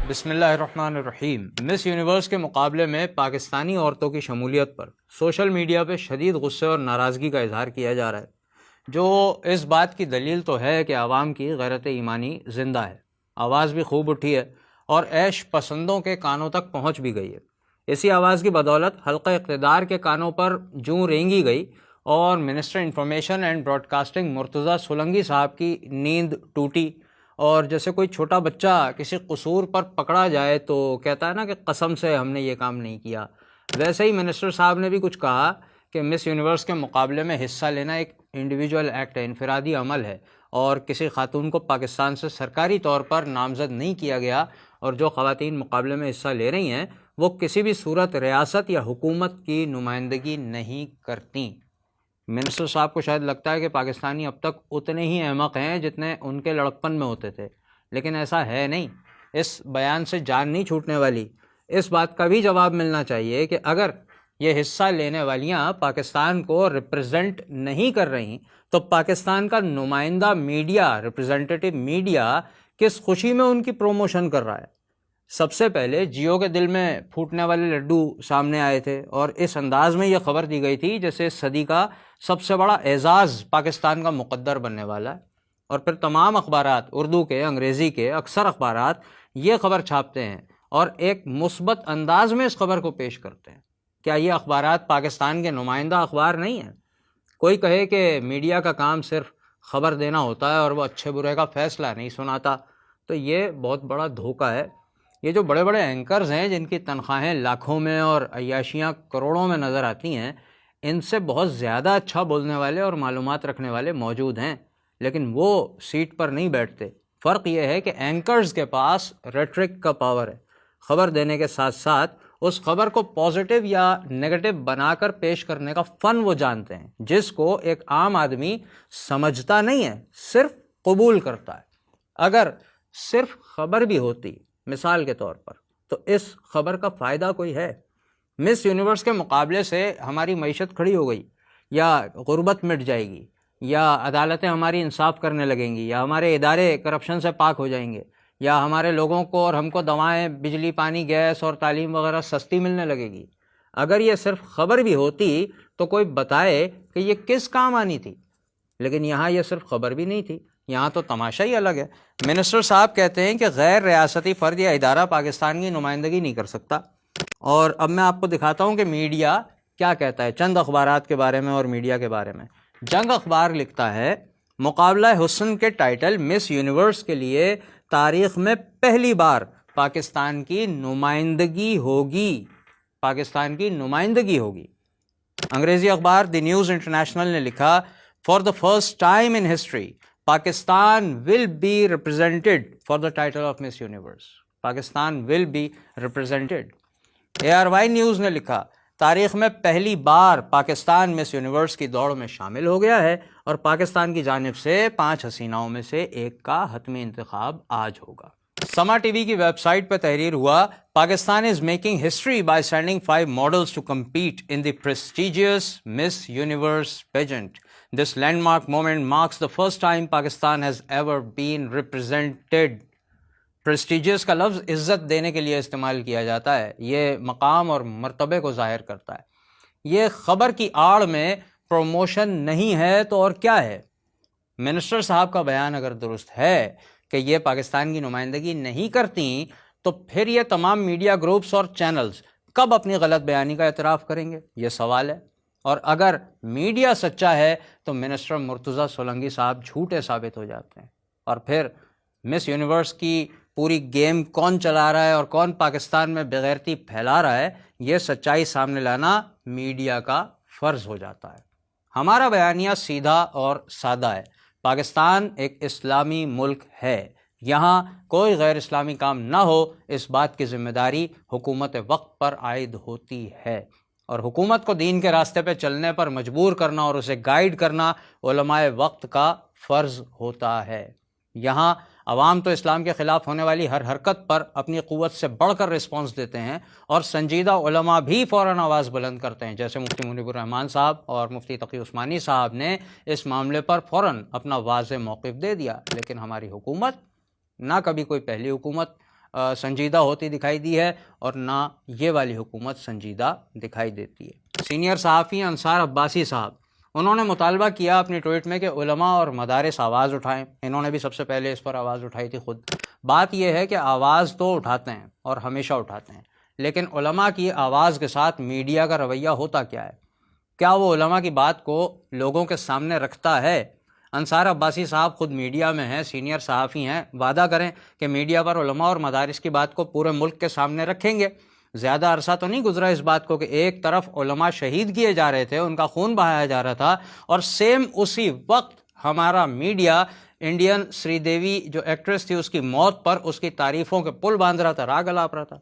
بسم اللہ الرحمن الرحیم۔ مس یونیورس کے مقابلے میں پاکستانی عورتوں کی شمولیت پر سوشل میڈیا پہ شدید غصے اور ناراضگی کا اظہار کیا جا رہا ہے، جو اس بات کی دلیل تو ہے کہ عوام کی غیرت ایمانی زندہ ہے، آواز بھی خوب اٹھی ہے اور عیش پسندوں کے کانوں تک پہنچ بھی گئی ہے۔ اسی آواز کی بدولت حلقہ اقتدار کے کانوں پر جوں رینگی گئی اور minister information and broadcasting Murtaza Solangi صاحب کی نیند ٹوٹی، اور جیسے کوئی چھوٹا بچہ کسی قصور پر پکڑا جائے تو کہتا ہے نا کہ قسم سے ہم نے یہ کام نہیں کیا، ویسے ہی منسٹر صاحب نے بھی کچھ کہا کہ مس یونیورس کے مقابلے میں حصہ لینا ایک انڈیویجول ایکٹ ہے، انفرادی عمل ہے، اور کسی خاتون کو پاکستان سے سرکاری طور پر نامزد نہیں کیا گیا، اور جو خواتین مقابلے میں حصہ لے رہی ہیں وہ کسی بھی صورت ریاست یا حکومت کی نمائندگی نہیں کرتیں۔ منسٹر صاحب کو شاید لگتا ہے کہ پاکستانی اب تک اتنے ہی احمق ہیں جتنے ان کے لڑکپن میں ہوتے تھے، لیکن ایسا ہے نہیں۔ اس بیان سے جان نہیں چھوٹنے والی۔ اس بات کا بھی جواب ملنا چاہیے کہ اگر یہ حصہ لینے والیاں پاکستان کو ریپرزینٹ نہیں کر رہی تو پاکستان کا نمائندہ میڈیا، ریپرزینٹیٹیو میڈیا، کس خوشی میں ان کی پروموشن کر رہا ہے؟ سب سے پہلے جیو کے دل میں پھوٹنے والے لڈو سامنے آئے تھے اور اس انداز میں یہ خبر دی گئی تھی جیسے اس صدی کا سب سے بڑا اعزاز پاکستان کا مقدر بننے والا ہے، اور پھر تمام اخبارات، اردو کے، انگریزی کے، اکثر اخبارات یہ خبر چھاپتے ہیں اور ایک مثبت انداز میں اس خبر کو پیش کرتے ہیں۔ کیا یہ اخبارات پاکستان کے نمائندہ اخبار نہیں ہیں؟ کوئی کہے کہ میڈیا کا کام صرف خبر دینا ہوتا ہے اور وہ اچھے برے کا فیصلہ نہیں سناتا، تو یہ بہت بڑا دھوکہ ہے۔ یہ جو بڑے بڑے اینکرز ہیں جن کی تنخواہیں لاکھوں میں اور عیاشیاں کروڑوں میں نظر آتی ہیں، ان سے بہت زیادہ اچھا بولنے والے اور معلومات رکھنے والے موجود ہیں، لیکن وہ سیٹ پر نہیں بیٹھتے۔ فرق یہ ہے کہ اینکرز کے پاس ریٹرک کا پاور ہے، خبر دینے کے ساتھ ساتھ اس خبر کو پازیٹیو یا نیگیٹو بنا کر پیش کرنے کا فن وہ جانتے ہیں، جس کو ایک عام آدمی سمجھتا نہیں ہے، صرف قبول کرتا ہے۔ اگر صرف خبر بھی ہوتی مثال کے طور پر تو اس خبر کا فائدہ کوئی ہے؟ مس یونیورس کے مقابلے سے ہماری معیشت کھڑی ہو گئی، یا غربت مٹ جائے گی، یا عدالتیں ہماری انصاف کرنے لگیں گی، یا ہمارے ادارے کرپشن سے پاک ہو جائیں گے، یا ہمارے لوگوں کو اور ہم کو دوائیں، بجلی، پانی، گیس اور تعلیم وغیرہ سستی ملنے لگے گی۔ اگر یہ صرف خبر بھی ہوتی تو کوئی بتائے کہ یہ کس کام آنی تھی، لیکن یہاں یہ صرف خبر بھی نہیں تھی، یہاں تو تماشا ہی الگ ہے۔ منسٹر صاحب کہتے ہیں کہ غیر ریاستی فرد یا ادارہ پاکستان کی نمائندگی نہیں کر سکتا، اور اب میں آپ کو دکھاتا ہوں کہ میڈیا کیا کہتا ہے چند اخبارات کے بارے میں اور میڈیا کے بارے میں۔ جنگ اخبار لکھتا ہے، مقابلہ حسن کے ٹائٹل مس یونیورس کے لیے تاریخ میں پہلی بار پاکستان کی نمائندگی ہوگی، پاکستان کی نمائندگی ہوگی۔ انگریزی اخبار دی نیوز انٹرنیشنل نے لکھا، for the first time in history Pakistan will be represented for the title of miss universe, Pakistan will be represented. ARY news نے لکھا، تاریخ میں پہلی بار پاکستان مس یونیورس کی دوڑ میں شامل ہو گیا ہے اور پاکستان کی جانب سے 5 حسیناؤں میں سے ایک کا حتمی انتخاب آج ہوگا۔ سما ٹی وی کی ویب سائٹ پہ تحریر ہوا، Pakistan is making history by sending 5 models to compete in the prestigious miss universe pageant. This landmark moment marks the first time Pakistan has ever been represented۔ prestigious کا لفظ عزت دینے کے لیے استعمال کیا جاتا ہے، یہ مقام اور مرتبے کو ظاہر کرتا ہے۔ یہ خبر کی آڑ میں پروموشن نہیں ہے تو اور کیا ہے؟ منسٹر صاحب کا بیان اگر درست ہے کہ یہ پاکستان کی نمائندگی نہیں کرتی تو پھر یہ تمام میڈیا گروپس اور چینلز کب اپنی غلط بیانی کا اعتراف کریں گے؟ یہ سوال ہے۔ اور اگر میڈیا سچا ہے تو منسٹر مرتضیٰ سولنگی صاحب جھوٹے ثابت ہو جاتے ہیں، اور پھر مس یونیورس کی پوری گیم کون چلا رہا ہے اور کون پاکستان میں بغیرتی پھیلا رہا ہے، یہ سچائی سامنے لانا میڈیا کا فرض ہو جاتا ہے۔ ہمارا بیانیہ سیدھا اور سادہ ہے، پاکستان ایک اسلامی ملک ہے، یہاں کوئی غیر اسلامی کام نہ ہو، اس بات کی ذمہ داری حکومت وقت پر عائد ہوتی ہے، اور حکومت کو دین کے راستے پہ چلنے پر مجبور کرنا اور اسے گائیڈ کرنا علماء وقت کا فرض ہوتا ہے۔ یہاں عوام تو اسلام کے خلاف ہونے والی ہر حرکت پر اپنی قوت سے بڑھ کر رسپانس دیتے ہیں، اور سنجیدہ علماء بھی فوراً آواز بلند کرتے ہیں، جیسے مفتی منیب الرحمان صاحب اور مفتی تقی عثمانی صاحب نے اس معاملے پر فوراً اپنا واضح موقف دے دیا۔ لیکن ہماری حکومت، نہ کبھی کوئی پہلی حکومت سنجیدہ ہوتی دکھائی دی ہے اور نہ یہ والی حکومت سنجیدہ دکھائی دیتی ہے۔ سینئر صحافی انصار عباسی صاحب، انہوں نے مطالبہ کیا اپنی ٹویٹ میں کہ علماء اور مدارس آواز اٹھائیں۔ انہوں نے بھی سب سے پہلے اس پر آواز اٹھائی تھی خود۔ بات یہ ہے کہ آواز تو اٹھاتے ہیں اور ہمیشہ اٹھاتے ہیں، لیکن علماء کی آواز کے ساتھ میڈیا کا رویہ ہوتا کیا ہے؟ کیا وہ علماء کی بات کو لوگوں کے سامنے رکھتا ہے؟ انصار عباسی صاحب خود میڈیا میں ہیں، سینئر صحافی ہیں، وعدہ کریں کہ میڈیا پر علماء اور مدارس کی بات کو پورے ملک کے سامنے رکھیں گے۔ زیادہ عرصہ تو نہیں گزرا اس بات کو کہ ایک طرف علماء شہید کیے جا رہے تھے، ان کا خون بہایا جا رہا تھا، اور سیم اسی وقت ہمارا میڈیا انڈین سری دیوی جو ایکٹریس تھی اس کی موت پر اس کی تعریفوں کے پل باندھ رہا تھا، راگ الاپ رہا تھا۔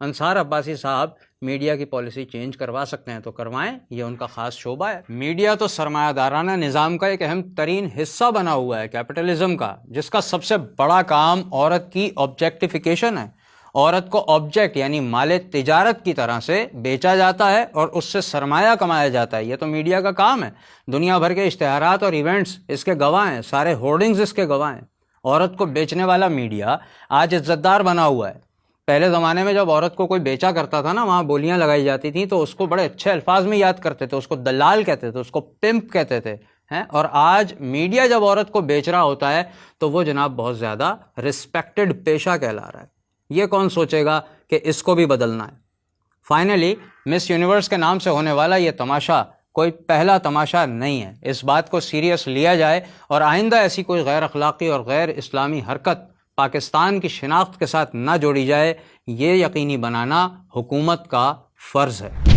انصار عباسی صاحب میڈیا کی پالیسی چینج کروا سکتے ہیں تو کروائیں، یہ ان کا خاص شعبہ ہے۔ میڈیا تو سرمایہ دارانہ نظام کا ایک اہم ترین حصہ بنا ہوا ہے، کیپٹلزم کا، جس کا سب سے بڑا کام عورت کی آبجیکٹیفیکیشن ہے۔ عورت کو آبجیکٹ یعنی مال تجارت کی طرح سے بیچا جاتا ہے اور اس سے سرمایہ کمایا جاتا ہے۔ یہ تو میڈیا کا کام ہے۔ دنیا بھر کے اشتہارات اور ایونٹس اس کے گواہ ہیں، سارے ہورڈنگز اس کے گواہ ہیں۔ عورت کو بیچنے والا میڈیا آج عزت دار بنا ہوا ہے۔ پہلے زمانے میں جب عورت کو کوئی بیچا کرتا تھا نا، وہاں بولیاں لگائی جاتی تھیں تو اس کو بڑے اچھے الفاظ میں یاد کرتے تھے، اس کو دلال کہتے تھے، اس کو پمپ کہتے تھے، اور آج میڈیا جب عورت کو بیچ رہا ہوتا ہے تو وہ جناب بہت زیادہ رسپیکٹڈ پیشہ کہلا رہا ہے۔ یہ کون سوچے گا کہ اس کو بھی بدلنا ہے؟ فائنلی مس یونیورس کے نام سے ہونے والا یہ تماشا کوئی پہلا تماشا نہیں ہے۔ اس بات کو سیریس لیا جائے اور آئندہ ایسی کوئی غیر اخلاقی اور غیر اسلامی حرکت پاکستان کی شناخت کے ساتھ نہ جوڑی جائے، یہ یقینی بنانا حکومت کا فرض ہے۔